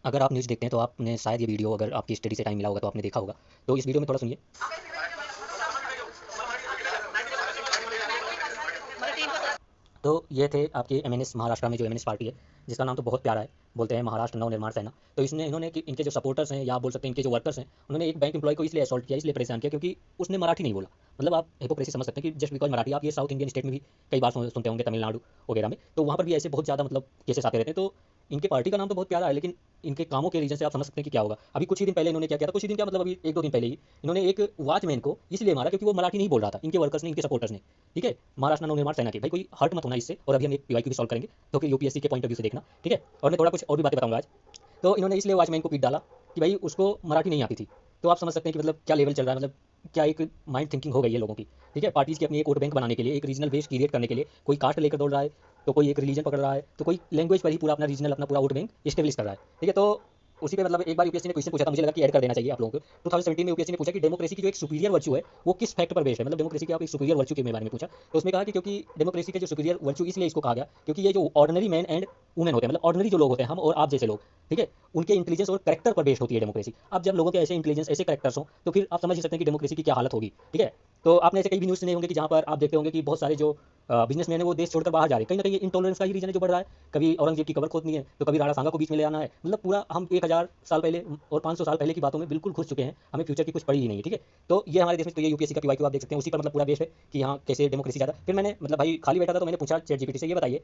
अगर आप न्यूज़ देखते हैं तो आपने शायद ये वीडियो, अगर आपकी स्टडी से टाइम मिला होगा तो आपने देखा होगा। तो इस वीडियो में थोड़ा सुनिए। तो ये थे आपके एमएनएस, महाराष्ट्र में जो एमएनएस पार्टी है, जिसका नाम तो बहुत प्यारा है, बोलते हैं महाराष्ट्र नवनिर्माण सेना। तो इसने इन्होंने कि इनके जो सपोर्टर्स हैं या आप बोल सकते हैं इनके जो वर्कर्स हैं, उन्होंने एक बैंक एम्प्लॉय को इसलिए असॉल्ट किया, इसलिए परेशान किया क्योंकि उसने मराठी नहीं बोला। मतलब आप हिपोक्रेसी समझ सकते हैं कि जस्ट बिकॉज मराठी, आप ये साउथ इंडियन स्टेट में भी कई बार सुनते होंगे, तमिलनाडु वगैरह में, तो वहाँ पर भी ऐसे बहुत ज़्यादा मतलब केसेस आते रहते हैं। तो इनके पार्टी का नाम तो बहुत प्यारा है, लेकिन इनके कामों के रीजन से आप समझ सकते हैं कि क्या होगा। अभी कुछ ही दिन पहले इन्होंने क्या किया था, कुछ ही दिन क्या मतलब अभी एक दो दिन पहले ही इन्होंने एक वॉचमैन को इसलिए मारा क्योंकि वो मराठी नहीं बोल रहा था, इनके वर्कर्स ने, इनके सपोर्टर्स ने। ठीक है, महाराष्ट्र नवनिर्माण सेना के भाई, कोई हर्ट मत होना इससे। और अभी हम एक पीवाईक्यू भी सॉल्व करेंगे, तो फिर यूपीएससी के पॉइंट ऑफ व्यू से देखना, ठीक है। और मैं थोड़ा कुछ और भी बातें बताऊंगा आज। तो इन्होंने इसलिए वॉचमैन को पीट डाला कि भाई उसको मराठी नहीं आती थी। तो आप समझ सकते हैं कि मतलब क्या लेवल चल रहा है, मतलब क्या एक माइंड थिंकिंग हो गई है लोगों की। ठीक है, पार्टीज की अपनी एक वोट बैंक बनाने के लिए, एक रीजनल बेस क्रिएट करने के लिए कोई कास्ट लेकर दौड़ रहा है, तो कोई एक रिलीजन पकड़ रहा है, तो कोई लैंग्वेज पर ही पूरा अपना रीजनल, अपना पूरा वोट बैंक स्टेब्लिश कर रहा है। ठीक है, तो उसी पे मतलब एक बार यूपीएससी ने क्वेश्चन पूछा था, मुझे लगा कि ऐड कर देना चाहिए आप लोगों को। 2017 में यूपीएससी ने पूछा कि डेमोक्रेसी की जो एक सुपीरियर वर्च्यू है वो किस फैक्ट पर बेस्ड है, मतलब डेमोक्रेसी की आप एक सुपीरियर वर्च्यू के बारे में पूछा। तो उसमें कहा कि क्योंकि डेमोक्रेसी के जो सुपीरियर वर्च्यू इसलिए इसको कहा गया क्योंकि ये जो ऑर्डिनरी मैन एंड वुमेन होते हैं, मतलब ऑर्डिनरी जो लोग होते हैं, हम और आप जैसे लोग, ठीक है, उनके इंटेलिजेंस और करेक्टर पर बेस्ड होती है डेमोक्रेसी। अब जब लोगों के ऐसे इंटेलिजेंस, ऐसे करेक्टर्स हो, तो फिर आप समझ ही सकते हैं कि डेमोक्रेसी की क्या हालत होगी। ठीक है, तो आपने ऐसे कई भी न्यूज़ सुने होंगे कि जहाँ पर आप देखते होंगे कि बहुत सारे जो बिजनेसमैन है वो देश छोड़कर बाहर जा रहे हैं। कहीं ना कहीं इंटॉलरेंस का ही रीजन है जो बढ़ रहा है। कभी औरंगजेब की कबर खोदनी है, तो कभी राणा सांगा को बीच में ले आना है। मतलब पूरा हम 1000 साल पहले और 500 साल पहले की बातों में बिल्कुल घुस चुके हैं, हमें फ्यूचर की कुछ पड़ी ही नहीं है। ठीक है, तो ये हमारे देश में, तो ये यूपीएससी का पीवाईक्यू आप देख सकते हैं, उसी पर मतलब पूरा बेस है कि यहाँ कैसे डेमोक्रेसी ज़्यादा। फिर मैंने मतलब भाई खाली बैठा था तो मैंने पूछा चैट जीपीटी से, ये बताइए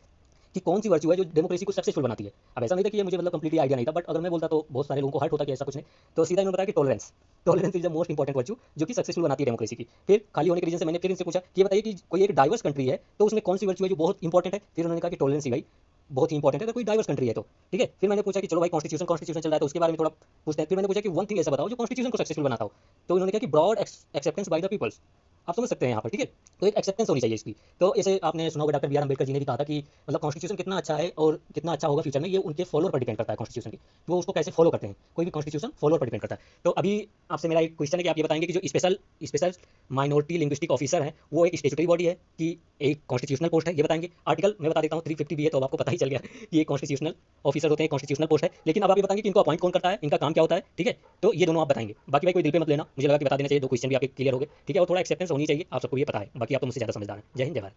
कि कौन सी वर्च्यू है जो डेमोक्रेसी को सक्सेसफुल बनाती है। अब ऐसा नहीं था कि ये मुझे मतलब कंप्लीटली आइडिया नहीं था, बट अगर मैं बोलता तो बहुत सारे लोगों को हर्ट होता कि ऐसा कुछ नहीं। तो सीधा इन्होंने बताया कि tolerance, tolerance is the most important virtue जो कि सक्सेसफुल बनाती है डेमोक्रेसी की। फिर खाली होने के रीजन से मैंने फिर इनसे पूछा कि ये बताइए कि कोई एक डाइवर्स कंट्री है तो उसमें कौन सी वर्च्यू है जो बहुत इंपॉर्टेंट है। फिर उन्होंने कहा कि टॉलरेंस ही भाई बहुत ही इंपॉर्टेंट है, तो कोई डाइवर्स कंट्री है तो। ठीक है, फिर मैंने पूछा कि चलो भाई कॉन्स्टिट्यूशन, कॉन्स्टिट्यूशन चल रहा है तो उसके बारे में थोड़ा पूछते हैं। फिर मैंने पूछा कि वन थिंग ऐसा बताओ जो कॉन्स्टिट्यूशन को सक्सेसफुल बनाता हो। तो उन्होंने कहा कि broad acceptance by the peoples. आप समझ सकते हैं यहाँ पर। ठीक है, तो एक एक्सेप्टेंस होनी चाहिए इसकी। तो ऐसे आपने सुना होगा doctor B are Ambedkar ji ने भी कहा था कि मतलब कॉन्स्टिट्यूशन कितना अच्छा है और कितना अच्छा होगा फ्यूचर में, ये उनके फॉलोअर पर डिपेंड करता है कॉन्स्टिट्यूशन की, वो उसको कैसे फॉलो करते हैं। कोई भी कॉन्स्टिट्यूशन फॉलोअर पर डिपेंड करता है। तो अभी आपसे मेरा एक क्वेश्चन है कि आप ये बताएंगे कि जो special special minority linguistic officer है वो एक स्टेचुटरी बॉडी है कि एक कॉन्स्टिट्यूशनल पोस्ट है, ये बताएंगे। आर्टिकल मैं बता देता हूँ 350 भी है, तो अब आपको पता ही चल गया कि ये कॉन्स्टिट्यूशनल ऑफिसर होते हैं, कॉन्स्टिट्यूशनल पोस्ट है। लेकिन अब आप ये बताएंगे कि इनको अपॉइंट कौन करता है, इनका काम क्या होता है। ठीक है, तो ये दोनों आप बताएंगे। बाकी भाई कोई दिल पे मत लेना, मुझे लगा कि बता देना चाहिए, दो क्वेश्चन भी आपके क्लियर हो गए। ठीक है, और थोड़ा एक्सेप्टेंस होनी चाहिए, आप सबको ये पता है। बाकी आप तो मुझसे ज़्यादा समझदार हैं। जय हिंद, जय भारत।